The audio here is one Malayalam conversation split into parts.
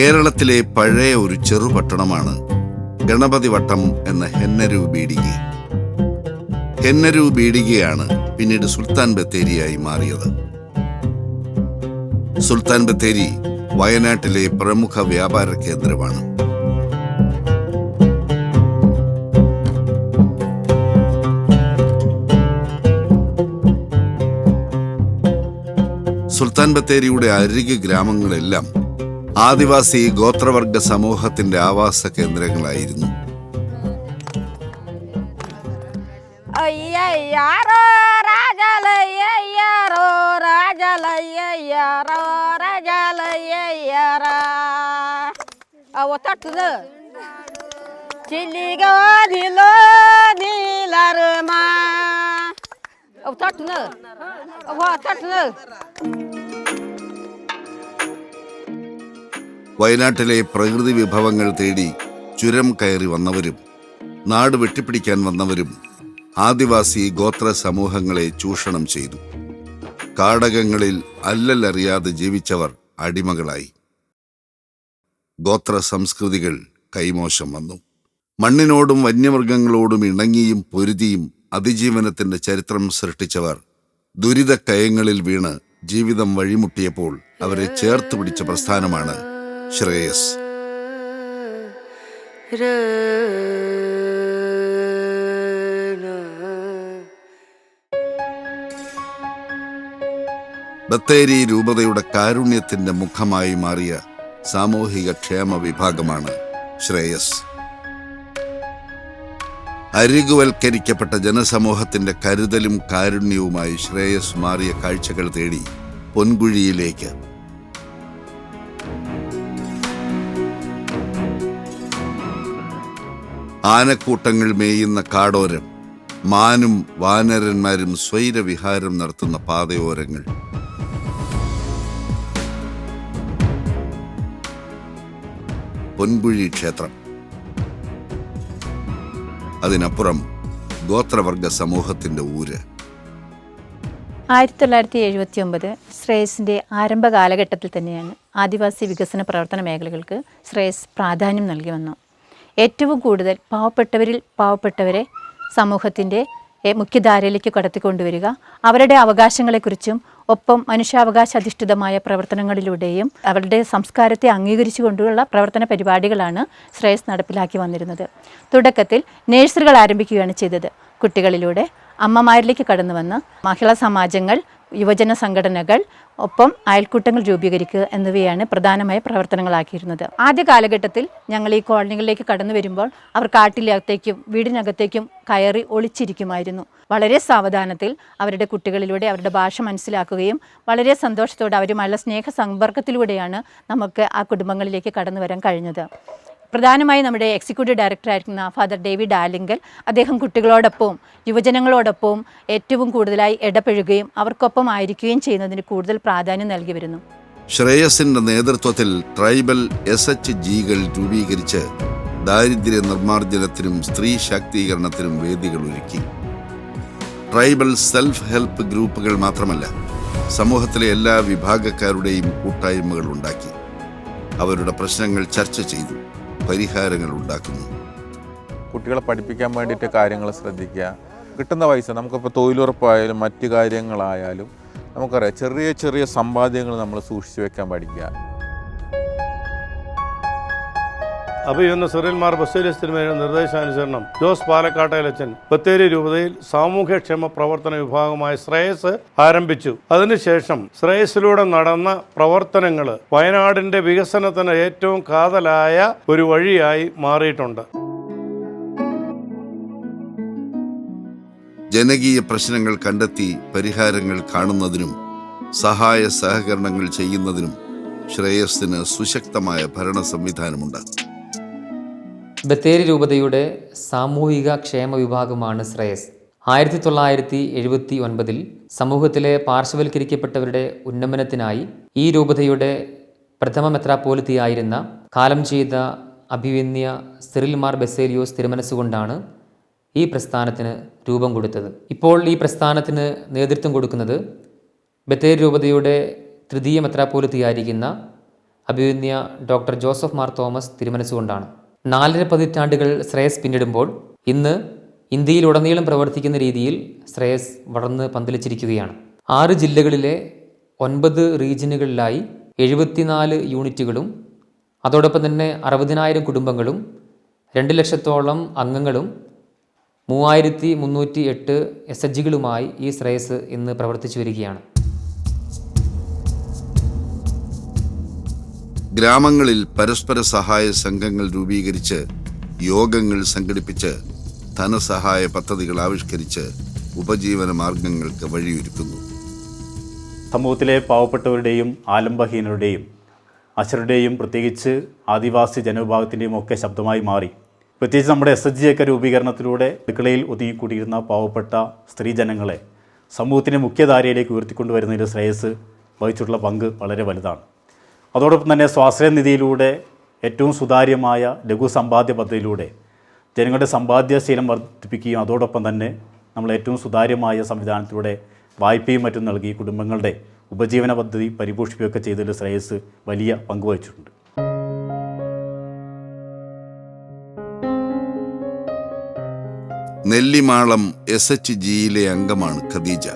കേരളത്തിലെ പഴയ ഒരു ചെറുപട്ടണമാണ് ഗണപതി വട്ടം എന്ന ഹെന്നരു ബീഡിഗ. ഹെന്നരു ബീഡിഗയാണ് പിന്നീട് സുൽത്താൻ ബത്തേരിയായി മാറിയത്. സുൽത്താൻ ബത്തേരി വയനാട്ടിലെ പ്രമുഖ വ്യാപാര കേന്ദ്രമാണ്. സുൽത്താൻ ബത്തേരിയുടെ അരികെ ഗ്രാമങ്ങളെല്ലാം ആദിവാസി ഗോത്രവർഗ സമൂഹത്തിന്റെ ആവാസ കേന്ദ്രങ്ങളായിരുന്നു. വയനാട്ടിലെ പ്രകൃതി വിഭവങ്ങൾ തേടി ചുരം കയറി വന്നവരും നാട് വെട്ടിപ്പിടിക്കാൻ വന്നവരും ആദിവാസി ഗോത്ര സമൂഹങ്ങളെ ചൂഷണം ചെയ്തു. കാടകങ്ങളിൽ അല്ലലറിയാതെ ജീവിച്ചവർ അടിമകളായി. ഗോത്ര സംസ്കൃതികൾ കൈമോശം വന്നു. മണ്ണിനോടും വന്യമൃഗങ്ങളോടും ഇണങ്ങിയും പൊരുതിയും അതിജീവനത്തിന്റെ ചരിത്രം സൃഷ്ടിച്ചവർ ദുരിതക്കയങ്ങളിൽ വീണ് ജീവിതം വഴിമുട്ടിയപ്പോൾ അവരെ ചേർത്ത് പിടിച്ച പ്രസ്ഥാനമാണ് ശ്രേയസ്. ബത്തേരി രൂപതയുടെ കാരുണ്യത്തിന്റെ മുഖമായി മാറിയ സാമൂഹിക ക്ഷേമ വിഭാഗമാണ് ശ്രേയസ്. അരികുവൽക്കരിക്കപ്പെട്ട ജനസമൂഹത്തിന്റെ കരുതലും കാരുണ്യവുമായി ശ്രേയസ് മാറിയ കാഴ്ചകൾ തേടി പൊൻകുഴിയിലേക്ക്. ആനക്കൂട്ടങ്ങൾ മേയുന്ന കാടോരം, മാനും വാനരന്മാരും സ്വൈരവിഹാരം നടത്തുന്ന പാതയോരങ്ങൾ, പൊൻകുഴി ക്ഷേത്രം, അതിനപ്പുറം ഗോത്രവർഗ സമൂഹത്തിന്റെ ഊര്. 1979 ശ്രേയസിൻ്റെ ആരംഭ കാലഘട്ടത്തിൽ തന്നെയാണ് ആദിവാസി വികസന പ്രവർത്തന മേഖലകൾക്ക് ശ്രേയസ് പ്രാധാന്യം നൽകി വന്നു. ഏറ്റവും കൂടുതൽ പാവപ്പെട്ടവരിൽ പാവപ്പെട്ടവരെ സമൂഹത്തിൻ്റെ മുഖ്യധാരയിലേക്ക് കടത്തിക്കൊണ്ടുവരിക, അവരുടെ അവകാശങ്ങളെക്കുറിച്ചും ഒപ്പം മനുഷ്യാവകാശ അധിഷ്ഠിതമായ പ്രവർത്തനങ്ങളിലൂടെയും അവരുടെ സംസ്കാരത്തെ അംഗീകരിച്ചുകൊണ്ടുള്ള പ്രവർത്തന പരിപാടികളാണ് ശ്രേയസ് നടപ്പിലാക്കി വന്നിരുന്നത്. തുടക്കത്തിൽ നഴ്സറികൾ ആരംഭിക്കുകയാണ് ചെയ്തത്. കുട്ടികളിലൂടെ അമ്മമാരിലേക്ക് കടന്നു വന്ന് മഹിളാ സമാജങ്ങൾ, യുവജന സംഘടനകൾ, ഒപ്പം അയൽക്കൂട്ടങ്ങൾ രൂപീകരിക്കുക എന്നിവയാണ് പ്രധാനമായ പ്രവർത്തനങ്ങളാക്കിയിരുന്നത്. ആദ്യ കാലഘട്ടത്തിൽ ഞങ്ങൾ ഈ കോളനികളിലേക്ക് കടന്നു വരുമ്പോൾ അവർ കാട്ടിലകത്തേക്കും വീടിനകത്തേക്കും കയറി ഒളിച്ചിരിക്കുമായിരുന്നു. വളരെ സാവധാനത്തിൽ അവരുടെ കുട്ടികളിലൂടെ അവരുടെ ഭാഷ മനസ്സിലാക്കുകയും വളരെ സന്തോഷത്തോടെ അവരുമായുള്ള സ്നേഹ സമ്പർക്കത്തിലൂടെയാണ് നമുക്ക് ആ കുടുംബങ്ങളിലേക്ക് കടന്നു വരാൻ കഴിഞ്ഞത്. പ്രധാനമായും നമ്മുടെ എക്സിക്യൂട്ടീവ് ഡയറക്ടറായിരിക്കുന്ന ഫാദർ ഡേവിഡ് ആലിങ്കൽ അദ്ദേഹം കുട്ടികളോടൊപ്പവും യുവജനങ്ങളോടൊപ്പവും ഏറ്റവും കൂടുതലായി ഇടപഴകുകയും അവർക്കൊപ്പം ആയിരിക്കുകയും ചെയ്യുന്നതിന് കൂടുതൽ പ്രാധാന്യം നൽകി വരുന്നു. ശ്രേയസിന്റെ നേതൃത്വത്തിൽ ട്രൈബൽ SHGകൾ രൂപീകരിച്ച് ദാരിദ്ര്യ നിർമ്മാർജ്ജനത്തിനും സ്ത്രീ ശാക്തീകരണത്തിനും വേദികൾ ഒരുക്കി. ട്രൈബൽ സെൽഫ് ഹെൽപ്പ് ഗ്രൂപ്പുകൾ മാത്രമല്ല, സമൂഹത്തിലെ എല്ലാ വിഭാഗക്കാരുടെയും കൂട്ടായ്മകൾ ഉണ്ടാക്കി. അവരുടെ പ്രശ്നങ്ങൾ ചർച്ച ചെയ്തു, പരിഹാരങ്ങൾ ഉണ്ടാക്കുന്നു. കുട്ടികളെ പഠിപ്പിക്കാൻ വേണ്ടിയിട്ട് കാര്യങ്ങൾ ശ്രദ്ധിക്കുക. കിട്ടുന്ന പൈസ നമുക്കിപ്പോൾ തൊഴിലുറപ്പായാലും മറ്റു കാര്യങ്ങളായാലും നമുക്കറിയാം, ചെറിയ ചെറിയ സമ്പാദ്യങ്ങൾ നമ്മൾ സൂക്ഷിച്ചു വെക്കാൻ പഠിക്കുക. അഭിയുന്ന സിറിൽ മാർ ബസേലിയസ് തിരുമേനിയുടെ നിർദ്ദേശാനുസരണം ജോസ് പാലക്കാട്ടേലച്ചൻ ബത്തേരി രൂപതയിൽ സാമൂഹ്യക്ഷേമ പ്രവർത്തന വിഭാഗമായ ശ്രേയസ് ആരംഭിച്ചു. അതിനുശേഷം ശ്രേയസിലൂടെ നടന്ന പ്രവർത്തനങ്ങൾ വയനാടിന്റെ വികസനത്തിന് ഏറ്റവും കാതലായ ഒരു വഴിയായി മാറിയിട്ടുണ്ട്. ജനകീയ പ്രശ്നങ്ങൾ കണ്ടെത്തി പരിഹാരങ്ങൾ കാണുന്നതിനും സഹായ സഹകരണങ്ങൾ ചെയ്യുന്നതിനും ശ്രേയസിന് സുശക്തമായ ഭരണ സംവിധാനമുണ്ട്. ബത്തേരി രൂപതയുടെ സാമൂഹിക ക്ഷേമ വിഭാഗമാണ് ശ്രേയസ്. 1979 സമൂഹത്തിലെ പാർശ്വവൽക്കരിക്കപ്പെട്ടവരുടെ ഉന്നമനത്തിനായി ഈ രൂപതയുടെ പ്രഥമ മെത്രാപ്പോലിത്തയായിരുന്ന കാലം ചെയ്ത അഭിവന്യ സിറിൽ മാർ ബസേലിയോസ് തിരുമനസ്സുകൊണ്ടാണ് ഈ പ്രസ്ഥാനത്തിന് രൂപം കൊടുത്തത്. ഇപ്പോൾ ഈ പ്രസ്ഥാനത്തിന് നേതൃത്വം കൊടുക്കുന്നത് ബത്തേരി രൂപതയുടെ തൃതീയ മെത്രാപ്പോലിത്തയായിരിക്കുന്ന അഭിമന്യ ഡോക്ടർ ജോസഫ് മാർ തോമസ് തിരുമനസ്സുകൊണ്ടാണ്. 4.5 പതിറ്റാണ്ടുകൾ ശ്രേയസ് പിന്നിടുമ്പോൾ ഇന്ന് ഇന്ത്യയിലുടനീളം പ്രവർത്തിക്കുന്ന രീതിയിൽ ശ്രേയസ് വളർന്ന് പന്തലിച്ചിരിക്കുകയാണ്. 6 ജില്ലകളിലെ 9 റീജിയനുകളിലായി 74 യൂണിറ്റുകളും അതോടൊപ്പം തന്നെ 60,000 കുടുംബങ്ങളും 2 ലക്ഷത്തോളം അംഗങ്ങളും 3,308 SHGകളുമായി ഈ ശ്രേയസ് ഇന്ന് പ്രവർത്തിച്ചു വരികയാണ്. ഗ്രാമങ്ങളിൽ പരസ്പര സഹായ സംഘങ്ങൾ രൂപീകരിച്ച് യോഗങ്ങൾ സംഘടിപ്പിച്ച് ധനസഹായ പദ്ധതികൾ ആവിഷ്കരിച്ച് ഉപജീവന മാർഗങ്ങൾക്ക് വഴിയൊരുക്കുന്നു. സമൂഹത്തിലെ പാവപ്പെട്ടവരുടെയും ആലംബഹീനരുടെയും അശരുടെയും പ്രത്യേകിച്ച് ആദിവാസി ജനവിഭാഗത്തിൻ്റെയും ഒക്കെ ശബ്ദമായി മാറി. പ്രത്യേകിച്ച് നമ്മുടെ SHG ഒക്കെ രൂപീകരണത്തിലൂടെ അടുക്കളയിൽ ഒതുങ്ങിക്കൂടിയിരുന്ന പാവപ്പെട്ട സ്ത്രീജനങ്ങളെ സമൂഹത്തിൻ്റെ മുഖ്യധാരയിലേക്ക് ഉയർത്തിക്കൊണ്ടുവരുന്നതിൽ ശ്രേയസ് വഹിച്ചിട്ടുള്ള പങ്ക് വളരെ വലുതാണ്. അതോടൊപ്പം തന്നെ സ്വാശ്രയ നിധിയിലൂടെ ഏറ്റവും സുതാര്യമായ ലഘു സമ്പാദ്യ പദ്ധതിയിലൂടെ ജനങ്ങളുടെ സമ്പാദ്യശീലം വർദ്ധിപ്പിക്കുകയും അതോടൊപ്പം തന്നെ നമ്മൾ ഏറ്റവും സുതാര്യമായ സംവിധാനത്തിലൂടെ വായ്പയും മറ്റും നൽകി കുടുംബങ്ങളുടെ ഉപജീവന പദ്ധതി പരിപോഷിപ്പിക്കുകയൊക്കെ ചെയ്തതിൽ ശ്രേയസ് വലിയ പങ്ക് വഹിച്ചിട്ടുണ്ട്. നെല്ലിമാളം SHGയിലെ അംഗമാണ് ഖദീജ.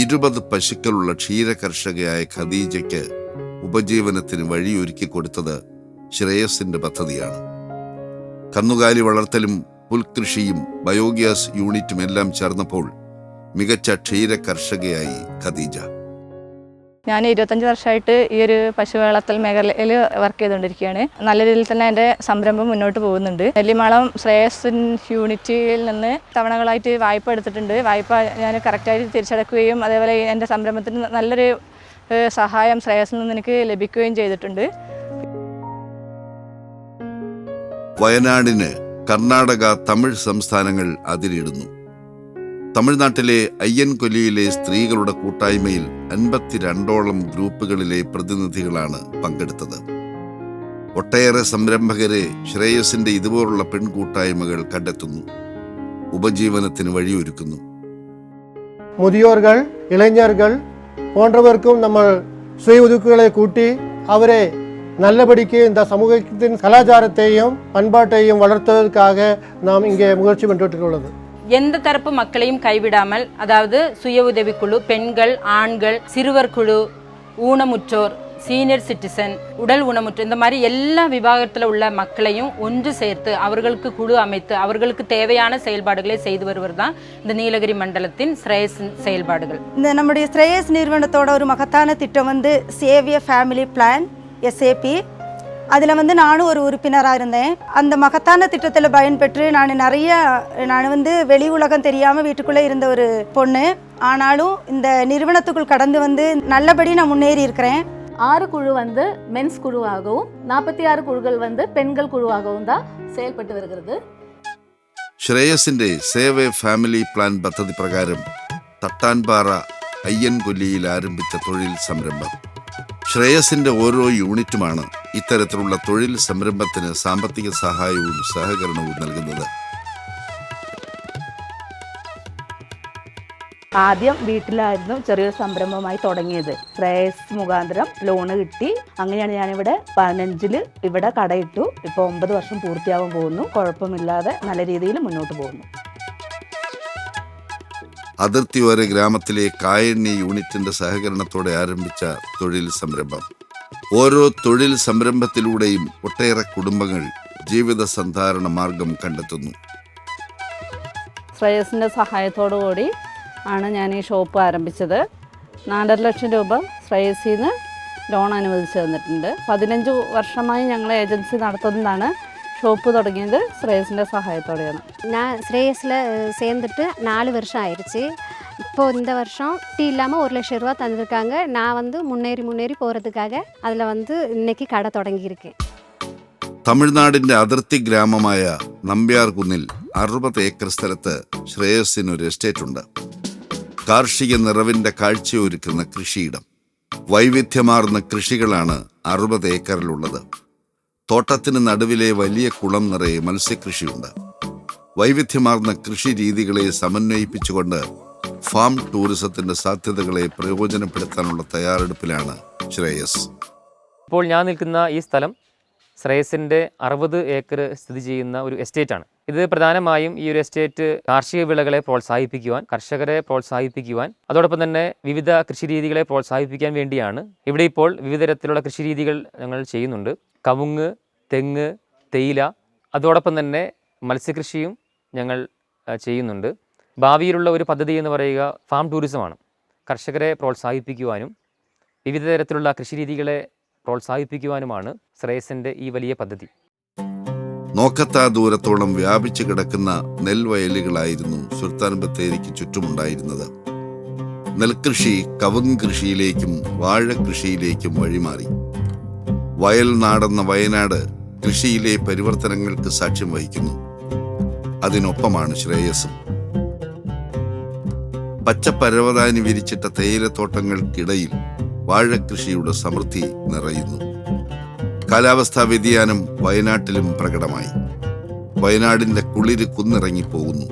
20 പശുക്കളുള്ള ക്ഷീരകർഷകയായ ഖദീജയ്ക്ക് ഉപജീവനത്തിന് വഴിയൊരുക്കി കൊടുത്തത് ശ്രേയസിന്റെ പദ്ധതിയാണ്. കന്നുകാലി വളർത്തലും പുൽകൃഷിയും ബയോഗ്യാസ് യൂണിറ്റും എല്ലാം ചേർന്നപ്പോൾ മികച്ച ക്ഷീര കർഷകയായി ഖദീജ. ഞാൻ 25 വർഷമായിട്ട് ഈ ഒരു പശു വളർത്തൽ മേഖലയിൽ വർക്ക് ചെയ്തുകൊണ്ടിരിക്കുകയാണ്. നല്ല രീതിയിൽ തന്നെ എൻ്റെ സംരംഭം മുന്നോട്ട് പോകുന്നുണ്ട്. നെല്ലിമാളം ശ്രേയസ് യൂണിറ്റിൽ നിന്ന് തവണകളായിട്ട് വായ്പ എടുത്തിട്ടുണ്ട്. വായ്പ ഞാൻ കറക്റ്റായിട്ട് തിരിച്ചടക്കുകയും അതേപോലെ എൻ്റെ സംരംഭത്തിന് നല്ലൊരു സഹായം ശ്രേയസിൽ നിന്ന് എനിക്ക് ലഭിക്കുകയും ചെയ്തിട്ടുണ്ട്. വയനാടിന് കർണാടക, തമിഴ് സംസ്ഥാനങ്ങൾ അതിരിടുന്നു. തമിഴ്നാട്ടിലെ അയ്യൻകൊല്ലിയിലെ സ്ത്രീകളുടെ കൂട്ടായ്മയിൽ 52ഓളം ഗ്രൂപ്പുകളിലെ പ്രതിനിധികളാണ് പങ്കെടുത്തത്. ഒട്ടേറെ സംരംഭകരെ ശ്രേയസിന്റെ ഇതുപോലുള്ള പെൺകൂട്ടായ്മകൾ കണ്ടെത്തുന്നു, ഉപജീവനത്തിന് വഴിയൊരുക്കുന്നു. മുതിയോർകൾ, ഇളഞ്ഞர்கள் போன்றவர்க்கும் நம்ம சுய ஒதுக்குகளை கூட்டி அவரை நல்லபடிக்கு இந்த சமூகத்தின் கலாச்சாரத்தையும் பண்பாட்டையும் வளர்த்ததற்காக நாம் இங்கே முயற்சி பண்ணிட்டுள்ளது. எந்த தரப்பு மக்களையும் கைவிடாமல், அதாவது சுய உதவிக்குழு, பெண்கள், ஆண்கள், சிறுவர் குழு, ஊனமுற்றோர், சீனியர் சிட்டிசன், உடல் ஊனமுற்றோர், இந்த மாதிரி எல்லா விபாகத்தில் உள்ள மக்களையும் ஒன்று சேர்த்து அவர்களுக்கு குழு அமைத்து அவர்களுக்கு தேவையான செயல்பாடுகளை செய்து வருவது தான் இந்த நீலகிரி மண்டலத்தின் ஸ்ரேயஸ் செயல்பாடுகள். இந்த நம்முடைய ஸ்ரேயஸ் நிறுவனத்தோட ஒரு மகத்தான திட்டம் வந்து சேவிய ஃபேமிலி பிளான் SAP. அதில் வந்து நானும் ஒரு உறுப்பினராக இருந்தேன். அந்த மகத்தான திட்டத்தில் பயன்பெற்று நான் வந்து வெளி உலகம் தெரியாமல் வீட்டுக்குள்ளே இருந்த ஒரு பொண்ணு. ஆனாலும் இந்த நிறுவனத்துக்குள் கடந்து வந்து நல்லபடி நான் முன்னேறி இருக்கிறேன். 6 குழு வந்து மென்ஸ் குழுவாகவும் 46 കുഴുകൾ வந்து പെൺകൾ കുഴുവാகவும் தான் செயல்பட்டு வருகிறது. ശ്രേയസിന്റെ സേവ് എ ഫാമിലി പ്ലാൻ പദ്ധതി പ്രകാരം തട്ടാൻപാറ അയ്യൻകൊല്ലിയിൽ ആരംഭിച്ച തൊഴിൽ സംരംഭം. ശ്രേയസിന്റെ ഓരോ യൂണിറ്റുമാണ് ഇത്തരത്തിലുള്ള തൊഴിൽ സംരംഭത്തിന് സാമ്പത്തിക സഹായവും സഹകരണവും നൽകുന്നത്. ആദ്യം വീട്ടിലായിരുന്നു ചെറിയൊരു സംരംഭമായി തുടങ്ങിയത്. ശ്രേയസ് മുഖാന്തരം ലോണ് കിട്ടി. അങ്ങനെയാണ് ഞാനിവിടെ 15-ൽ ഇവിടെ കടയിട്ടു. ഇപ്പോൾ 9 വർഷം പൂർത്തിയാവാൻ പോകുന്നു. കുഴപ്പമില്ലാതെ നല്ല രീതിയിൽ മുന്നോട്ട് പോകുന്നു. അതിർത്തിയോര ഗ്രാമത്തിലെ കായണ്ണി യൂണിറ്റിന്റെ സഹകരണത്തോടെ ആരംഭിച്ച തൊഴിൽ സംരംഭം. ഓരോ തൊഴിൽ സംരംഭത്തിലൂടെയും ഒട്ടേറെ കുടുംബങ്ങൾ ജീവിത സന്ധാരണ മാർഗം കണ്ടെത്തുന്നു. ശ്രേയസിൻ്റെ സഹായത്തോടു കൂടി ആണ് ഞാൻ ഈ ഷോപ്പ് ആരംഭിച്ചത്. 4.5 ലക്ഷം രൂപ ശ്രേയസിൽ നിന്ന് ലോൺ അനുവദിച്ചു തന്നിട്ടുണ്ട്. 15 വർഷമായി ഞങ്ങൾ ഏജൻസി നടത്തുന്നതാണ്. ஷோப்பு தொடங்கியது ஸ்ரேயஸின் சகாயத்தோடைയാണ്. நான் ஸ்ரேயஸில் சேர்ந்துட்டு 4 வருஷம் ஆயிடுச்சு. இப்போது இந்த வருஷம் டீ இல்லாமல் 1 லட்சம் ரூபா தந்திருக்காங்க. நான் வந்து முன்னேறி போகிறதுக்காக அதில் வந்து இன்னைக்கு கடை தொடங்கியிருக்கேன். തമിഴ്നാടിന്റെ അതിർത്തി ഗ്രാമമായ നമ്പ്യാർകുന്നിൽ 60 ഏക്കർ സ്ഥലത്ത് ശ്രേയസിനൊരു എസ്റ്റേറ്റ് ഉണ്ട്. കാർഷിക നിറവിന്റെ കാഴ്ചയൊരുക്കുന്ന കൃഷിയിടം. വൈവിധ്യമാർന്ന കൃഷികളാണ് 60 ഏക്കറിലുള്ളത്. തോട്ടത്തിന് നടുവിലെ വലിയ കുളം നിറയെ മത്സ്യകൃഷിയുണ്ട്. വൈവിധ്യമാർന്ന കൃഷി രീതികളെ സമന്വയിപ്പിച്ചുകൊണ്ട് ഫാം ടൂറിസത്തിന്റെ സാധ്യതകളെ പ്രയോജനപ്പെടുത്താനുള്ള തയ്യാറെടുപ്പിലാണ് ശ്രേയസ്. ഇപ്പോൾ ഞാൻ നിൽക്കുന്ന ഈ സ്ഥലം ശ്രേയസിൻ്റെ 60 ഏക്കർ സ്ഥിതി ചെയ്യുന്ന ഒരു എസ്റ്റേറ്റാണ്. ഇത് പ്രധാനമായും ഈ ഒരു എസ്റ്റേറ്റ് കാർഷിക വിളകളെ പ്രോത്സാഹിപ്പിക്കുവാൻ, കർഷകരെ പ്രോത്സാഹിപ്പിക്കുവാൻ, അതോടൊപ്പം തന്നെ വിവിധ കൃഷിരീതികളെ പ്രോത്സാഹിപ്പിക്കാൻ വേണ്ടിയാണ്. ഇവിടെ ഇപ്പോൾ വിവിധ തരത്തിലുള്ള കൃഷിരീതികൾ ഞങ്ങൾ ചെയ്യുന്നുണ്ട്. കവുങ്ങ്, തെങ്ങ്, തേയില, അതോടൊപ്പം തന്നെ മത്സ്യകൃഷിയും ഞങ്ങൾ ചെയ്യുന്നുണ്ട്. ഭാവിയിലുള്ള ഒരു പദ്ധതി എന്ന് പറയുക ഫാം ടൂറിസമാണ്. കർഷകരെ പ്രോത്സാഹിപ്പിക്കുവാനും വിവിധ തരത്തിലുള്ള കൃഷിരീതികളെ പ്രോത്സാഹിപ്പിക്കുവാനുമാണ് ശ്രേയസിൻ്റെ ഈ വലിയ പദ്ധതി. നോക്കത്താ ദൂരത്തോളം വ്യാപിച്ചു കിടക്കുന്ന നെൽവയലുകളായിരുന്നു സുൽത്താൻ ബത്തേരിക്ക് ചുറ്റുമുണ്ടായിരുന്നത്. നെൽകൃഷി കവുങ്ങ് കൃഷിയിലേക്കും വാഴകൃഷിയിലേക്കും വഴിമാറി. വയൽ നാടെന്ന വയനാട് കൃഷിയിലെ പരിവർത്തനങ്ങൾക്ക് സാക്ഷ്യം വഹിക്കുന്നു. അതിനൊപ്പമാണ് ശ്രേയസും. പച്ചപ്പരവതാനി വിരിച്ചിട്ട തേയിലത്തോട്ടങ്ങൾക്കിടയിൽ വാഴകൃഷിയുടെ സമൃദ്ധി നിറയുന്നു. കാലാവസ്ഥാ വ്യതിയാനം വയനാട്ടിലും പ്രകടമായി. വയനാടിന്റെ കുളിര് കുന്നിറങ്ങിപ്പോകുന്നു.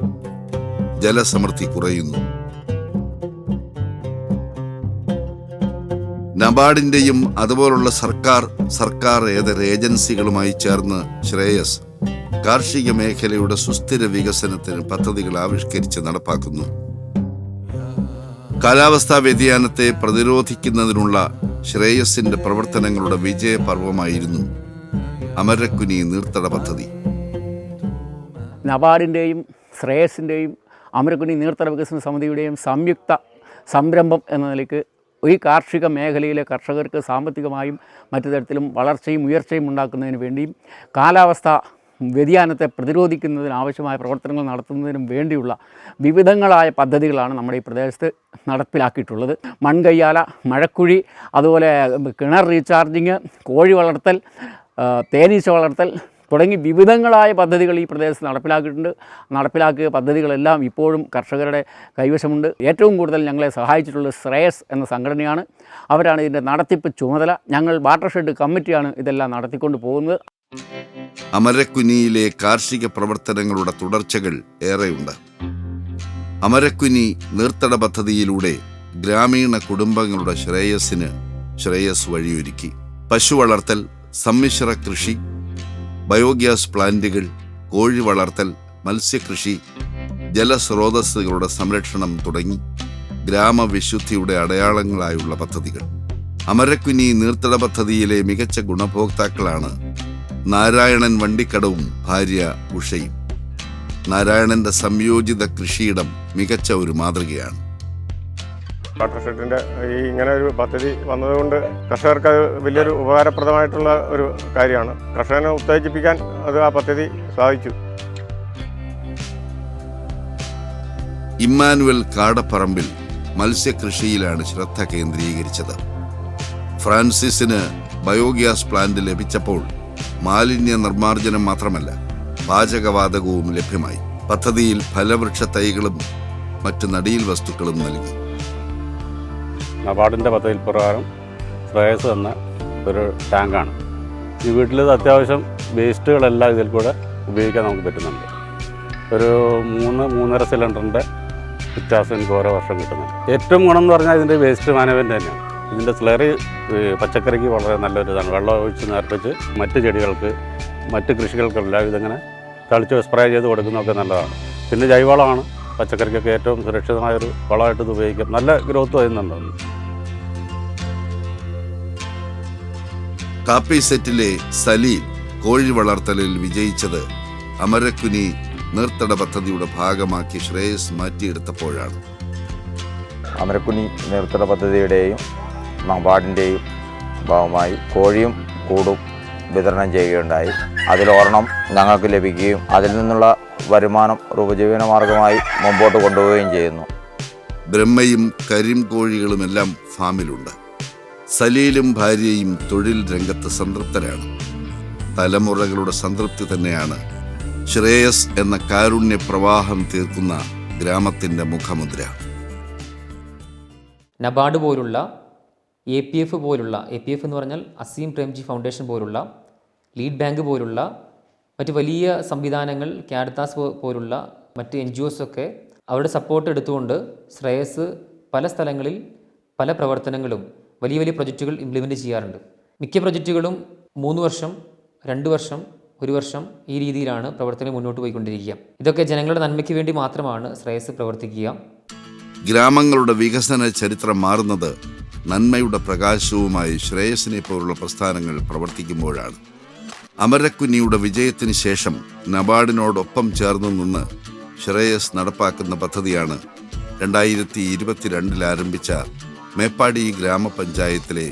ജലസമൃദ്ധി കുറയുന്നു. നബാർഡിന്റെയും അതുപോലുള്ള സർക്കാർ ഏതര ഏജൻസികളുമായി ചേർന്ന് ശ്രേയസ് കാർഷിക മേഖലയുടെ സുസ്ഥിര വികസനത്തിന് പദ്ധതികൾ ആവിഷ്കരിച്ച് നടപ്പാക്കുന്നു. കാലാവസ്ഥാ വ്യതിയാനത്തെ പ്രതിരോധിക്കുന്നതിനുള്ള ശ്രേയസിന്റെ പ്രവർത്തനങ്ങളുടെ വിജയപർവമായിരുന്നു അമരക്കുനി നീർത്തട പദ്ധതി. നബാർഡിൻ്റെയും ശ്രേയസിൻ്റെയും അമരക്കുനി നീർത്തട വികസന സമിതിയുടെയും സംയുക്ത സംരംഭം എന്ന നിലയ്ക്ക് ഈ കാർഷിക മേഖലയിലെ കർഷകർക്ക് സാമ്പത്തികമായും മറ്റു തരത്തിലും വളർച്ചയും ഉയർച്ചയും ഉണ്ടാക്കുന്നതിന് വേണ്ടിയും കാലാവസ്ഥ വ്യതിയാനത്തെ പ്രതിരോധിക്കുന്നതിനാവശ്യമായ പ്രവർത്തനങ്ങൾ നടത്തുന്നതിനും വേണ്ടിയുള്ള വിവിധങ്ങളായ പദ്ധതികളാണ് നമ്മുടെ ഈ പ്രദേശത്ത് നടപ്പിലാക്കിയിട്ടുള്ളത്. മൺകയ്യാല, മഴക്കുഴി, അതുപോലെ കിണർ റീചാർജിങ്, കോഴി വളർത്തൽ, തേനീച്ച വളർത്തൽ തുടങ്ങി വിവിധങ്ങളായ പദ്ധതികൾ ഈ പ്രദേശത്ത് നടപ്പിലാക്കിയിട്ടുണ്ട്. നടപ്പിലാക്കിയ പദ്ധതികളെല്ലാം ഇപ്പോഴും കർഷകരുടെ കൈവശമുണ്ട്. ഏറ്റവും കൂടുതൽ ഞങ്ങളെ സഹായിച്ചിട്ടുള്ളത് ശ്രേയസ് എന്ന സംഘടനയാണ്. അവരാണ് ഇതിൻ്റെ നടത്തിപ്പ് ചുമതല. ഞങ്ങൾ വാട്ടർഷെഡ് കമ്മിറ്റിയാണ് ഇതെല്ലാം നടത്തിക്കൊണ്ട് പോകുന്നത്. അമരക്കുനിയിലെ കാർഷിക പ്രവർത്തനങ്ങളുടെ തുടർച്ചകൾ ഏറെയുണ്ട്. അമരക്കുനി നീർത്തട പദ്ധതിയിലൂടെ ഗ്രാമീണ കുടുംബങ്ങളുടെ ശ്രേയസ് വഴിയൊരുക്കി. പശു വളർത്തൽ, സമ്മിശ്ര കൃഷി, ബയോഗ്യാസ് പ്ലാന്റുകൾ, കോഴി വളർത്തൽ, മത്സ്യകൃഷി, ജലസ്രോതസ്സുകളുടെ സംരക്ഷണം തുടങ്ങി ഗ്രാമവിശുദ്ധിയുടെ അടയാളങ്ങളായുള്ള പദ്ധതികൾ. അമരക്കുനി നീർത്തട പദ്ധതിയിലെ മികച്ച ഗുണഭോക്താക്കളാണ് നാരായണൻ വണ്ടിക്കടവും ഭാര്യ ഉഷയും. നാരായണന്റെ സംയോജിത കൃഷിയിടം മികച്ച ഒരു മാതൃകയാണ്. വാട്ടർഷെഡിൻ്റെ ഇങ്ങനെ ഒരു പദ്ധതി വന്നതുകൊണ്ട് കർഷകർക്ക് അത് വലിയൊരു ഉപകാരപ്രദമായിട്ടുള്ള ഒരു കാര്യമാണ്. കർഷകനെ ഉത്തേജിപ്പിക്കാൻ ആ പദ്ധതി സാധിച്ചു. ഇമ്മാനുവൽ കാടപ്പറമ്പിൽ മത്സ്യകൃഷിയിലാണ് ശ്രദ്ധ കേന്ദ്രീകരിച്ചത്. ഫ്രാൻസിസിന് ബയോഗ്യാസ് പ്ലാന്റ് ലഭിച്ചപ്പോൾ മാലിന്യ നിർമ്മാർജ്ജനം മാത്രമല്ല, പാചകവാതകവും ലഭ്യമായി. പദ്ധതിയിൽ ഫലവൃക്ഷ തൈകളും മറ്റ് നടീൽ വസ്തുക്കളും നൽകി. നബാർഡിൻ്റെ പദ്ധതി പ്രകാരം ശ്രേയസ് എന്ന ഒരു ടാങ്കാണ്. ഈ വീട്ടിൽ അത്യാവശ്യം വേസ്റ്റുകളെല്ലാം ഇതിൽ കൂടെ ഉപയോഗിക്കാൻ നമുക്ക് പറ്റുന്നുണ്ട്. ഒരു 3-3.5 സിലിണ്ടറിൻ്റെ വ്യത്യാസം എനിക്ക് ഓരോ വർഷം കിട്ടുന്നുണ്ട്. ഏറ്റവും ഗുണം എന്ന് പറഞ്ഞാൽ ഇതിൻ്റെ വേസ്റ്റ് മാനേജ്മെൻറ്റ് തന്നെയാണ്. ഇതിൻ്റെ സ്ലറി പച്ചക്കറിക്ക് വളരെ നല്ലൊരു ഇതാണ്. വെള്ളം ഒഴിച്ച് നേർപ്പിച്ച് മറ്റ് ചെടികൾക്ക്, മറ്റ് കൃഷികൾക്കെല്ലാം ഇതിങ്ങനെ തളിച്ച് സ്പ്രേ ചെയ്ത് കൊടുക്കുന്നതൊക്കെ നല്ലതാണ്. പിന്നെ ജൈവവളമാണ് പച്ചക്കറിക്കൊക്കെ ഏറ്റവും സുരക്ഷിതമായൊരു വളമായിട്ട് ഇത് ഉപയോഗിക്കാം. നല്ല ഗ്രോത്ത് വരുന്നുണ്ട്. കാപ്പി സെറ്റിലെ സലീൽ കോഴി വളർത്തലിൽ വിജയിച്ചത് അമരക്കുനി നീർത്തട പദ്ധതിയുടെ ഭാഗമാക്കി ശ്രേയസ് മാറ്റിയെടുത്തപ്പോഴാണ്. അമരക്കുനി നീർത്തട പദ്ധതിയുടെയും നബാർഡിൻ്റെയും ഭാഗമായി കോഴിയും കൂടും വിതരണം ചെയ്യുകയുണ്ടായി. അതിലൊരെണ്ണം ഞങ്ങൾക്ക് ലഭിക്കുകയും അതിൽ നിന്നുള്ള വരുമാനം ഒരു ഉപജീവന മാർഗമായി മുമ്പോട്ട് കൊണ്ടുപോവുകയും ചെയ്യുന്നു. ബ്രഹ്മയും കരിംകോഴികളുമെല്ലാം ഫാമിലുണ്ട്. സലീലും ഭാര്യയും തൊഴിൽ രംഗത്ത് സംതൃപ്തരാണ്. തലമുറകളുടെ സംതൃപ്തി തന്നെയാണ് ശ്രേയസ് എന്ന കാരുണ്യ പ്രവാഹം തീർക്കുന്ന ഗ്രാമത്തിൻ്റെ മുഖമുദ്ര. നബാർഡ് പോലുള്ള APF പോലുള്ള, APF എന്ന് പറഞ്ഞാൽ അസീം പ്രേംജി ഫൗണ്ടേഷൻ പോലുള്ള, ലീഡ് ബാങ്ക് പോലുള്ള മറ്റ് വലിയ സംവിധാനങ്ങൾ, ക്യാരിത്താസ് പോലുള്ള മറ്റ് NGOs ഒക്കെ അവരുടെ സപ്പോർട്ട് എടുത്തുകൊണ്ട് ശ്രേയസ് പല സ്ഥലങ്ങളിൽ പല പ്രവർത്തനങ്ങളും വലിയ വലിയ പ്രൊജക്റ്റുകൾ ഇംപ്ലിമെൻറ്റ് ചെയ്യാറുണ്ട്. മിക്ക പ്രൊജക്റ്റുകളും 3 വർഷം, 2 വർഷം, 1 വർഷം ഈ രീതിയിലാണ് പ്രവർത്തനം മുന്നോട്ട് പോയിക്കൊണ്ടിരിക്കുക. ഇതൊക്കെ ജനങ്ങളുടെ നന്മയ്ക്ക് വേണ്ടി മാത്രമാണ് ശ്രേയസ് പ്രവർത്തിക്കുക. ഗ്രാമങ്ങളുടെ വികസന ചരിത്രം മാറുന്നത് നന്മയുടെ പ്രകാശവുമായി ശ്രേയസിനെ പോലുള്ള പ്രസ്ഥാനങ്ങൾ പ്രവർത്തിക്കുമ്പോഴാണ്. അമരക്കുഞ്ഞിയുടെ വിജയത്തിന് ശേഷം നബാർഡിനോടൊപ്പം ചേർന്ന് നിന്ന് ശ്രേയസ് നടപ്പാക്കുന്ന പദ്ധതിയാണ് 2022 ആരംഭിച്ച മേപ്പാടി ഗ്രാമപഞ്ചായത്തിലെ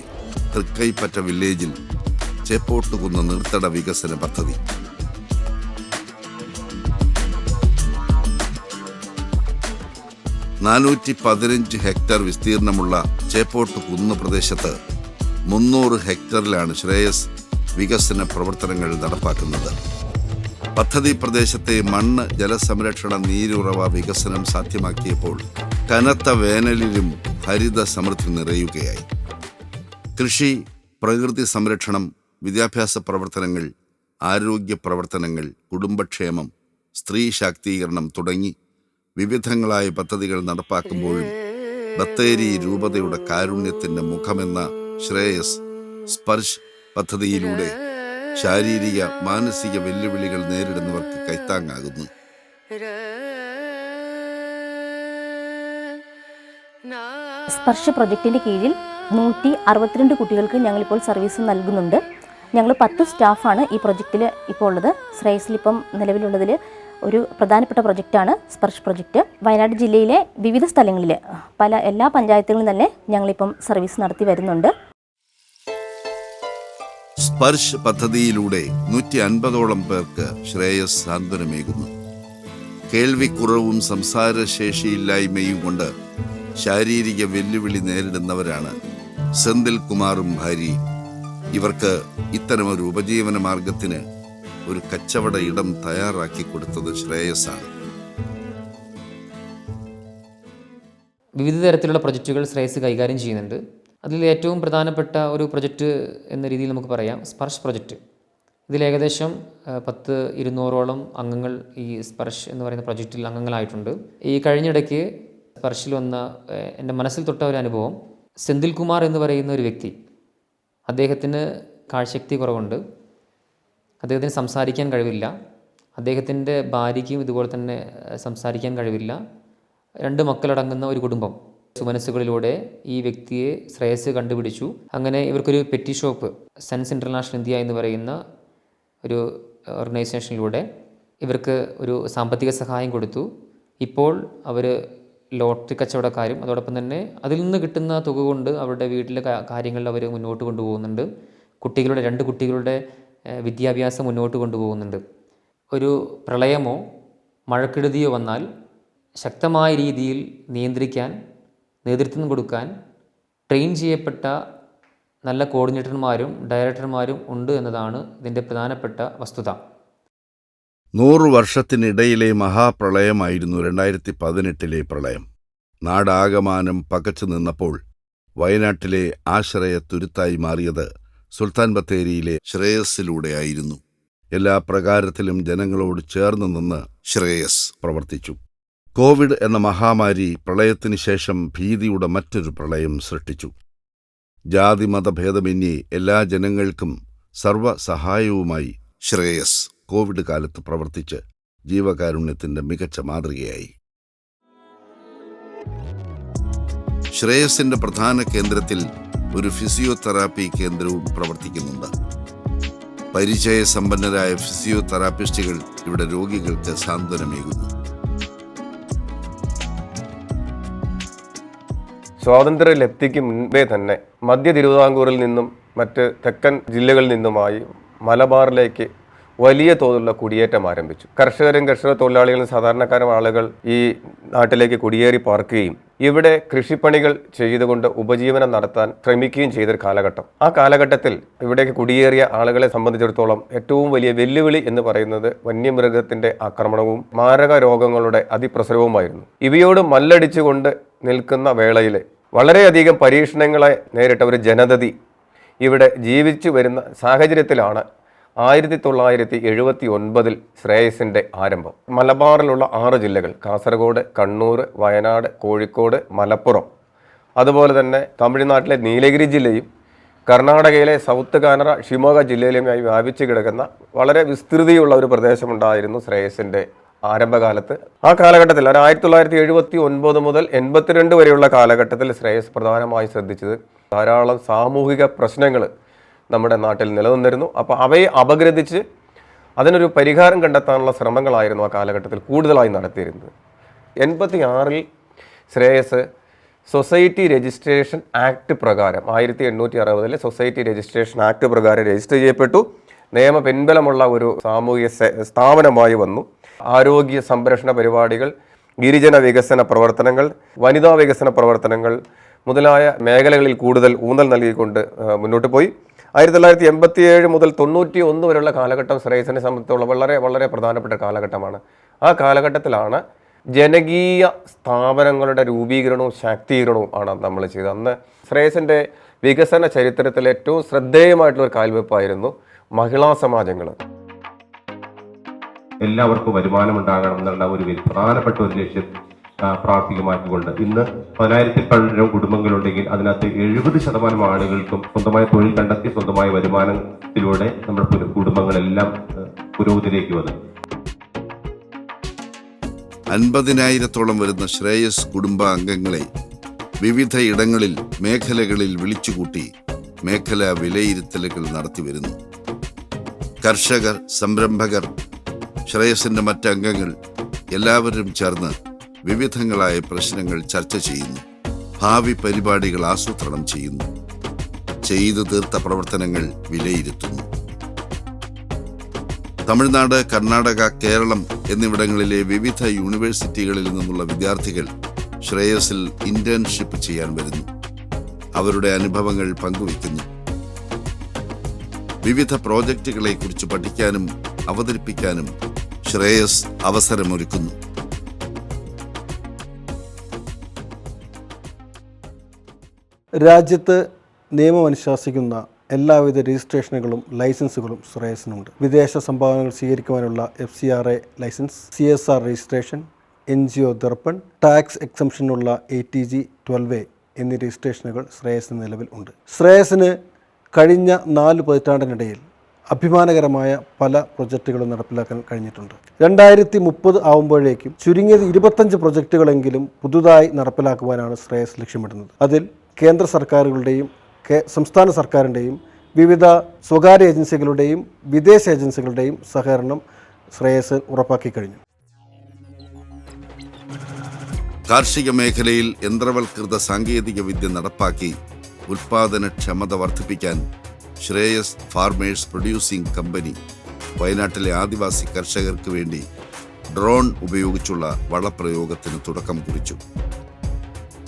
തൃക്കൈപ്പറ്റ വില്ലേജിൽ ചേപ്പോട്ടുകുന്ന് നീർത്തട വികസന പദ്ധതി. $415 ഹെക്ടർ വിസ്തീർണമുള്ള ചേപ്പോട്ടുകുന്ന് പ്രദേശത്ത് 300 ഹെക്ടറിലാണ് ശ്രേയസ് വികസന പ്രവർത്തനങ്ങൾ നടപ്പാക്കുന്നത്. പദ്ധതി പ്രദേശത്തെ മണ്ണ് ജലസംരക്ഷണ നീരുറവ വികസനം സാധ്യമാക്കിയപ്പോൾ കനത്ത വേനലിലും ഹരിത സമൃദ്ധി നിറയുകയായി. കൃഷി, പ്രകൃതി സംരക്ഷണം, വിദ്യാഭ്യാസ പ്രവർത്തനങ്ങൾ, ആരോഗ്യ പ്രവർത്തനങ്ങൾ, കുടുംബക്ഷേമം, സ്ത്രീ ശാക്തീകരണം തുടങ്ങി വിവിധങ്ങളായ പദ്ധതികൾ നടപ്പാക്കുമ്പോഴും ബത്തേരി രൂപതയുടെ കാരുണ്യത്തിൻ്റെ മുഖമെന്ന ശ്രേയസ് സ്പർശ് പദ്ധതിയിലൂടെ ശാരീരിക മാനസിക വെല്ലുവിളികൾ നേരിടുന്നവർക്ക് കൈത്താങ്ങാകുന്നു. സ്പർശ പ്രൊജക്റ്റിൻ്റെ കീഴിൽ 162 കുട്ടികൾക്ക് ഞങ്ങളിപ്പോൾ സർവീസ് നൽകുന്നുണ്ട്. ഞങ്ങൾ 10 സ്റ്റാഫാണ് ഈ പ്രൊജക്റ്റിൽ ഇപ്പോൾ ഉള്ളത്. ശ്രേയസിലിപ്പം നിലവിലുള്ളതിൽ ഒരു പ്രധാനപ്പെട്ട പ്രൊജക്റ്റാണ് സ്പർശ് പ്രൊജക്റ്റ്. വയനാട് ജില്ലയിലെ വിവിധ സ്ഥലങ്ങളിൽ എല്ലാ പഞ്ചായത്തുകളിലും തന്നെ ഞങ്ങളിപ്പം സർവീസ് നടത്തി വരുന്നുണ്ട്. സ്പർശ് പദ്ധതിയിലൂടെ 150ഓളം പേർക്ക് ശ്രേയസ് സാന്ത്വനമേകുന്നു. കേൾവിക്കുറവും സംസാരശേഷിയില്ലായ്മയും കൊണ്ട് ശാരീരിക വെല്ലുവിളി നേരിടുന്നവരാണ് സെന്തിൽ കുമാറും ഭാര്യയും. ഇവർക്ക് ഇത്തരമൊരു ഉപജീവന മാർഗത്തിന് ഒരു കച്ചവട ഇടം തയ്യാറാക്കി കൊടുത്തത് ശ്രേയസാണ്. വിവിധ തരത്തിലുള്ള പ്രൊജക്റ്റുകൾ ശ്രേയസ് കൈകാര്യം ചെയ്യുന്നുണ്ട്. അതിൽ ഏറ്റവും പ്രധാനപ്പെട്ട ഒരു പ്രൊജക്റ്റ് എന്ന രീതിയിൽ നമുക്ക് പറയാം സ്പർശ് പ്രൊജക്റ്റ്. ഇതിൽ ഏകദേശം 200ഓളം അംഗങ്ങൾ ഈ സ്പർശ് എന്ന് പറയുന്ന പ്രൊജക്റ്റിൽ അംഗങ്ങളായിട്ടുണ്ട്. ഈ കഴിഞ്ഞിടയ്ക്ക് സ്പർശിൽ വന്ന എൻ്റെ മനസ്സിൽ തൊട്ട ഒരു അനുഭവം, സെന്തിൽ കുമാർ എന്ന് പറയുന്ന ഒരു വ്യക്തി, അദ്ദേഹത്തിന് കാഴ്ചശക്തി കുറവുണ്ട്, അദ്ദേഹത്തിന് സംസാരിക്കാൻ കഴിവില്ല, അദ്ദേഹത്തിൻ്റെ ഭാര്യയ്ക്കും ഇതുപോലെ തന്നെ സംസാരിക്കാൻ കഴിവില്ല. 2 മക്കളടങ്ങുന്ന ഒരു കുടുംബം. സുമനസ്സുകളിലൂടെ ഈ വ്യക്തിയെ ശ്രേയസ് കണ്ടുപിടിച്ചു. അങ്ങനെ ഇവർക്കൊരു petty shop, sense international India എന്ന് പറയുന്ന ഒരു ഓർഗനൈസേഷനിലൂടെ ഇവർക്ക് ഒരു സാമ്പത്തിക സഹായം കൊടുത്തു. ഇപ്പോൾ അവർ ലോട്ടറി കച്ചവടക്കാരും അതോടൊപ്പം തന്നെ അതിൽ നിന്ന് കിട്ടുന്ന തുക കൊണ്ട് അവരുടെ വീട്ടിലെ കാര്യങ്ങളിൽ അവർ മുന്നോട്ട് കൊണ്ടുപോകുന്നുണ്ട്. 2 കുട്ടികളുടെ വിദ്യാഭ്യാസം മുന്നോട്ട് കൊണ്ടുപോകുന്നുണ്ട്. ഒരു പ്രളയമോ മഴക്കെടുതിയോ വന്നാൽ ശക്തമായ രീതിയിൽ നിയന്ത്രിക്കാൻ, നേതൃത്വം കൊടുക്കാൻ ട്രെയിൻ ചെയ്യപ്പെട്ട നല്ല കോർഡിനേറ്റർമാരും ഡയറക്ടർമാരും ഉണ്ട് എന്നതാണ് ഇതിൻ്റെ പ്രധാനപ്പെട്ട വസ്തുത. 100 വർഷത്തിനിടയിലെ മഹാപ്രളയമായിരുന്നു 2018 പ്രളയം. നാടാകമാനം പകച്ചു നിന്നപ്പോൾ വയനാട്ടിലെ ആശ്രയ തുരുത്തായി മാറിയത് സുൽത്താൻ ബത്തേരിയിലെ ശ്രേയസിലൂടെയായിരുന്നു. എല്ലാ പ്രകാരത്തിലും ജനങ്ങളോട് ചേർന്ന് നിന്ന് ശ്രേയസ് പ്രവർത്തിച്ചു. കോവിഡ് എന്ന മഹാമാരി പ്രളയത്തിന് ശേഷം ഭീതിയുടെ മറ്റൊരു പ്രളയം സൃഷ്ടിച്ചു. ജാതിമതഭേദമന്യേ എല്ലാ ജനങ്ങൾക്കും സർവ്വസഹായവുമായി ശ്രേയസ് കോവിഡ് കാലത്ത് പ്രവർത്തിച്ച് ജീവകാരുണ്യത്തിൻ്റെ മികച്ച മാതൃകയായി. ശ്രേയസിൻ്റെ പ്രധാന കേന്ദ്രത്തിൽ ഒരു ഫിസിയോതെറാപ്പി കേന്ദ്രവും പ്രവർത്തിക്കുന്നുണ്ട്. പരിചയസമ്പന്നരായ ഫിസിയോതെറാപ്പിസ്റ്റുകൾ ഇവിടെ രോഗികൾക്ക് സാന്ത്വനമേകുന്നു. സ്വാതന്ത്ര്യലബ്ധിക്ക് മുൻപേ തന്നെ മധ്യ തിരുവിതാംകൂറിൽ നിന്നും മറ്റ് തെക്കൻ ജില്ലകളിൽ നിന്നുമായി മലബാറിലേക്ക് വലിയ തോതിലുള്ള കുടിയേറ്റം ആരംഭിച്ചു. കർഷകരും കർഷക തൊഴിലാളികളും സാധാരണക്കാരും ആളുകൾ ഈ നാട്ടിലേക്ക് കുടിയേറി പാർക്കുകയും ഇവിടെ കൃഷിപ്പണികൾ ചെയ്തുകൊണ്ട് ഉപജീവനം നടത്താൻ ശ്രമിക്കുകയും ചെയ്തൊരു കാലഘട്ടം. ആ കാലഘട്ടത്തിൽ ഇവിടേക്ക് കുടിയേറിയ ആളുകളെ സംബന്ധിച്ചിടത്തോളം ഏറ്റവും വലിയ വെല്ലുവിളി എന്ന് പറയുന്നത് വന്യമൃഗത്തിൻ്റെ ആക്രമണവും മാരക രോഗങ്ങളുടെ അതിപ്രസരവുമായിരുന്നു. ഇവയോട് മല്ലടിച്ചുകൊണ്ട് നിൽക്കുന്ന വേളയിൽ വളരെയധികം പരീക്ഷണങ്ങളെ നേരിട്ട ഒരു ജനതതി ഇവിടെ ജീവിച്ചു വരുന്ന സാഹചര്യത്തിലാണ് 1979 ശ്രേയസിൻ്റെ ആരംഭം. മലബാറിലുള്ള 6 ജില്ലകൾ, കാസർഗോഡ്, കണ്ണൂർ, വയനാട്, കോഴിക്കോട്, മലപ്പുറം, അതുപോലെ തന്നെ തമിഴ്നാട്ടിലെ നീലഗിരി ജില്ലയും കർണാടകയിലെ സൗത്ത് കാനറ ഷിമോഗ ജില്ലയിലുമായി വ്യാപിച്ചു കിടക്കുന്ന വളരെ വിസ്തൃതിയുള്ള ഒരു പ്രദേശമുണ്ടായിരുന്നു ശ്രേയസിൻ്റെ ആരംഭകാലത്ത്. ആ കാലഘട്ടത്തിൽ 1979 മുതൽ 82 വരെയുള്ള കാലഘട്ടത്തിൽ ശ്രേയസ് പ്രധാനമായി ശ്രദ്ധിച്ചത് ധാരാളം സാമൂഹിക പ്രശ്നങ്ങൾ നമ്മുടെ നാട്ടിൽ നിലനിന്നിരുന്നു. അപ്പോൾ അവയെ അപഗ്രഥിച്ച് അതിനൊരു പരിഹാരം കണ്ടെത്താനുള്ള ശ്രമങ്ങളായിരുന്നു ആ കാലഘട്ടത്തിൽ കൂടുതലായി നടത്തിയിരുന്നത്. 86 ശ്രേയസ് സൊസൈറ്റി രജിസ്ട്രേഷൻ ആക്ട് പ്രകാരം 1860 സൊസൈറ്റി രജിസ്ട്രേഷൻ ആക്ട് പ്രകാരം രജിസ്റ്റർ ചെയ്യപ്പെട്ടു. നിയമ പിൻബലമുള്ള ഒരു സാമൂഹിക സ്ഥാപനമായി വന്നു. ആരോഗ്യ സംരക്ഷണ പരിപാടികൾ, ഗിരിജന വികസന പ്രവർത്തനങ്ങൾ, വനിതാ വികസന പ്രവർത്തനങ്ങൾ മുതലായ മേഖലകളിൽ കൂടുതൽ ഊന്നൽ നൽകിക്കൊണ്ട് മുന്നോട്ട് പോയി. 1987 മുതൽ 91 വരെയുള്ള കാലഘട്ടം ശ്രേയസിനെ സംബന്ധിച്ചുള്ള വളരെ വളരെ പ്രധാനപ്പെട്ട കാലഘട്ടമാണ്. ആ കാലഘട്ടത്തിലാണ് ജനകീയ സ്ഥാപനങ്ങളുടെ രൂപീകരണവും ശാക്തീകരണവും ആണ് നമ്മൾ ചെയ്തത്. അന്ന് ശ്രേയസിൻ്റെ വികസന ചരിത്രത്തിൽ ഏറ്റവും ശ്രദ്ധേയമായിട്ടുള്ള ഒരു കാൽവെപ്പായിരുന്നു മഹിളാ സമാജങ്ങൾ. എല്ലാവർക്കും വരുമാനമുണ്ടാകണം എന്നുള്ള ഒരു പ്രധാനപ്പെട്ട ഒരു ലക്ഷ്യം പ്രാവർത്തികമാക്കിക്കൊണ്ട് ഇന്ന് 10,000 കുടുംബങ്ങളുണ്ടെങ്കിൽ അതിനകത്ത് 70% ആളുകൾക്കും സ്വന്തമായ തൊഴിൽ കണ്ടെത്തി സ്വന്തമായ വരുമാനത്തിലൂടെ നമ്മുടെ കുടുംബങ്ങളെല്ലാം പുരോഗതിയിലേക്ക് വന്നു. 50,000-ഓളം വരുന്ന ശ്രേയസ് കുടുംബ അംഗങ്ങളെ വിവിധ ഇടങ്ങളിൽ മേഖലകളിൽ വിളിച്ചുകൂട്ടി മേഖലാ വിലയിരുത്തലുകൾ നടത്തിവരുന്നു. കർഷകർ, സംരംഭകർ, ശ്രേയസിന്റെ മറ്റംഗങ്ങൾ എല്ലാവരും ചേർന്ന് വിവിധങ്ങളായ പ്രശ്നങ്ങൾ ചർച്ച ചെയ്യുന്നു. ഭാവി പരിപാടികൾ ആസൂത്രണം ചെയ്യുന്നു. ചെയ്തു തീർത്ത പ്രവർത്തനങ്ങൾ വിലയിരുത്തുന്നു. തമിഴ്നാട്, കർണാടക, കേരളം എന്നിവിടങ്ങളിലെ വിവിധ യൂണിവേഴ്സിറ്റികളിൽ നിന്നുള്ള വിദ്യാർത്ഥികൾ ശ്രേയസിൽ ഇന്റേൺഷിപ്പ് ചെയ്യാൻ വരുന്നു. അവരുടെ അനുഭവങ്ങൾ പങ്കുവയ്ക്കുന്നു. വിവിധ പ്രോജക്റ്റുകളെ കുറിച്ച് പഠിക്കാനും അവതരിപ്പിക്കാനും ശ്രേയസ് അവസരമൊരുക്കുന്നു. രാജ്യത്ത് നിയമം അനുശാസിക്കുന്ന എല്ലാവിധ രജിസ്ട്രേഷനുകളും ലൈസൻസുകളും ശ്രേയസിനുണ്ട്. വിദേശ സംഭാവനകൾ സ്വീകരിക്കുവാനുള്ള FCRA licence, CSR registration, NGO Darpan, tax എക്സംഷനുള്ള ATG 12A എന്നീ രജിസ്ട്രേഷനുകൾ ശ്രേയസിന് നിലവിൽ ഉണ്ട്. ശ്രേയസിന് കഴിഞ്ഞ 4 പതിറ്റാണ്ടിനിടയിൽ അഭിമാനകരമായ പല പ്രൊജക്റ്റുകളും നടപ്പിലാക്കാൻ കഴിഞ്ഞിട്ടുണ്ട്. 2030 ആവുമ്പോഴേക്കും ചുരുങ്ങിയത് 25 പ്രൊജക്റ്റുകളെങ്കിലും പുതുതായി നടപ്പിലാക്കുവാനാണ് ശ്രേയസ് ലക്ഷ്യമിടുന്നത്. അതിൽ കേന്ദ്ര സർക്കാരുകളുടെയും സംസ്ഥാന സർക്കാരിൻ്റെയും വിവിധ സ്വകാര്യ ഏജൻസികളുടെയും വിദേശ ഏജൻസികളുടെയും സഹകരണം ശ്രേയസ് ഉറപ്പാക്കി കഴിഞ്ഞു. കാർഷിക മേഖലയിൽ യന്ത്രവൽകൃത സാങ്കേതിക വിദ്യ നടപ്പാക്കി ഉൽപാദനക്ഷമത വർദ്ധിപ്പിക്കാൻ ശ്രേയസ് ഫാർമേഴ്സ് പ്രൊഡ്യൂസിംഗ് കമ്പനി വയനാട്ടിലെ ആദിവാസി കർഷകർക്ക് വേണ്ടി ഡ്രോൺ ഉപയോഗിച്ചുള്ള വളപ്രയോഗത്തിന് തുടക്കം കുറിച്ചു.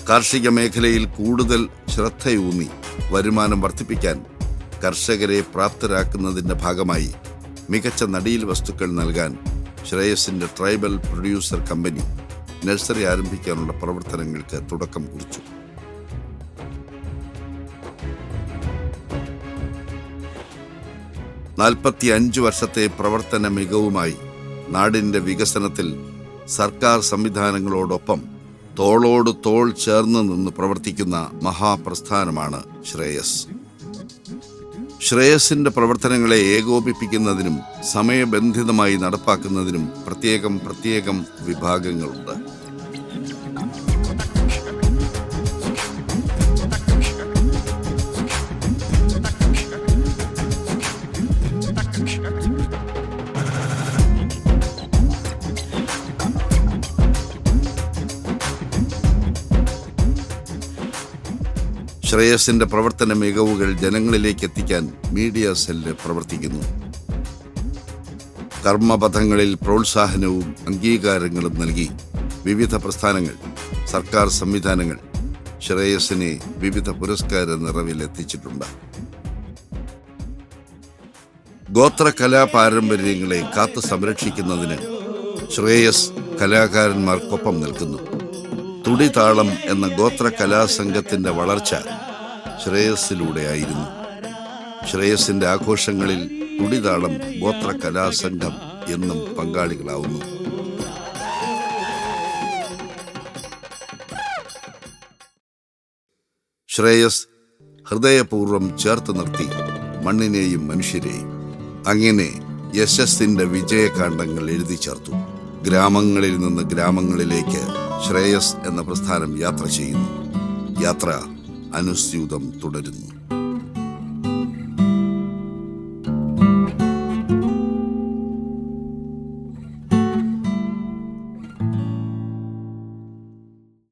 കാർഷിക മേഖലയിൽ കൂടുതൽ ശ്രദ്ധയൂന്നി വരുമാനം വർദ്ധിപ്പിക്കാൻ കർഷകരെ പ്രാപ്തരാക്കുന്നതിൻ്റെ ഭാഗമായി മികച്ച നടീൽ വസ്തുക്കൾ നൽകാൻ ശ്രേയസിൻ്റെ ട്രൈബൽ പ്രൊഡ്യൂസർ കമ്പനി നഴ്സറി ആരംഭിക്കാനുള്ള പ്രവർത്തനങ്ങൾക്ക് തുടക്കം കുറിച്ചു. നാൽപ്പത്തിയഞ്ച് വർഷത്തെ പ്രവർത്തന മികവുമായി നാടിൻ്റെ വികസനത്തിൽ സർക്കാർ സംവിധാനങ്ങളോടൊപ്പം തോളോട് തോൾ ചേർന്ന് നിന്ന് പ്രവർത്തിക്കുന്ന മഹാപ്രസ്ഥാനമാണ് ശ്രേയസ്. ശ്രേയസിന്റെ പ്രവർത്തനങ്ങളെ ഏകോപിപ്പിക്കുന്നതിനും സമയബന്ധിതമായി നടപ്പാക്കുന്നതിനും പ്രത്യേകം വിഭാഗങ്ങളുണ്ട്. ശ്രേയസിന്റെ പ്രവർത്തന മികവുകൾ ജനങ്ങളിലേക്ക് എത്തിക്കാൻ മീഡിയ സെല്ല് പ്രവർത്തിക്കുന്നു. കർമ്മപഥങ്ങളിൽ പ്രോത്സാഹനവും അംഗീകാരങ്ങളും നൽകി വിവിധ പ്രസ്ഥാനങ്ങൾ, സർക്കാർ സംവിധാനങ്ങൾ ശ്രേയസിനെ വിവിധ പുരസ്കാര നിറവിലെത്തിച്ചിട്ടുണ്ട്. ഗോത്ര കലാ പാരമ്പര്യങ്ങളെ കാത്തു സംരക്ഷിക്കുന്നതിന് ശ്രേയസ് കലാകാരന്മാർക്കൊപ്പം നിൽക്കുന്നു. തുടിതാളം എന്ന ഗോത്ര കലാസംഘത്തിന്റെ വളർച്ച ശ്രേയസിലൂടെയായിരുന്നു. ശ്രേയസിന്റെ ആഘോഷങ്ങളിൽ തുടിതാളം ഗോത്ര കലാസംഘം എന്നും പങ്കാളികളാവുന്നു. ശ്രേയസ് ഹൃദയപൂർവ്വം ചേർത്ത് നിർത്തി മണ്ണിനെയും മനുഷ്യരെയും. അങ്ങനെ യശസ്സിന്റെ വിജയകാണ്ഡങ്ങൾ എഴുതി ചേർത്തു. ഗ്രാമങ്ങളിൽ നിന്ന് ഗ്രാമങ്ങളിലേക്ക് ശ്രേയസ് എന്ന പ്രസ്ഥാനം യാത്ര ചെയ്യുന്നു. യാത്ര അനുസ്യൂതം തുടരുന്നു.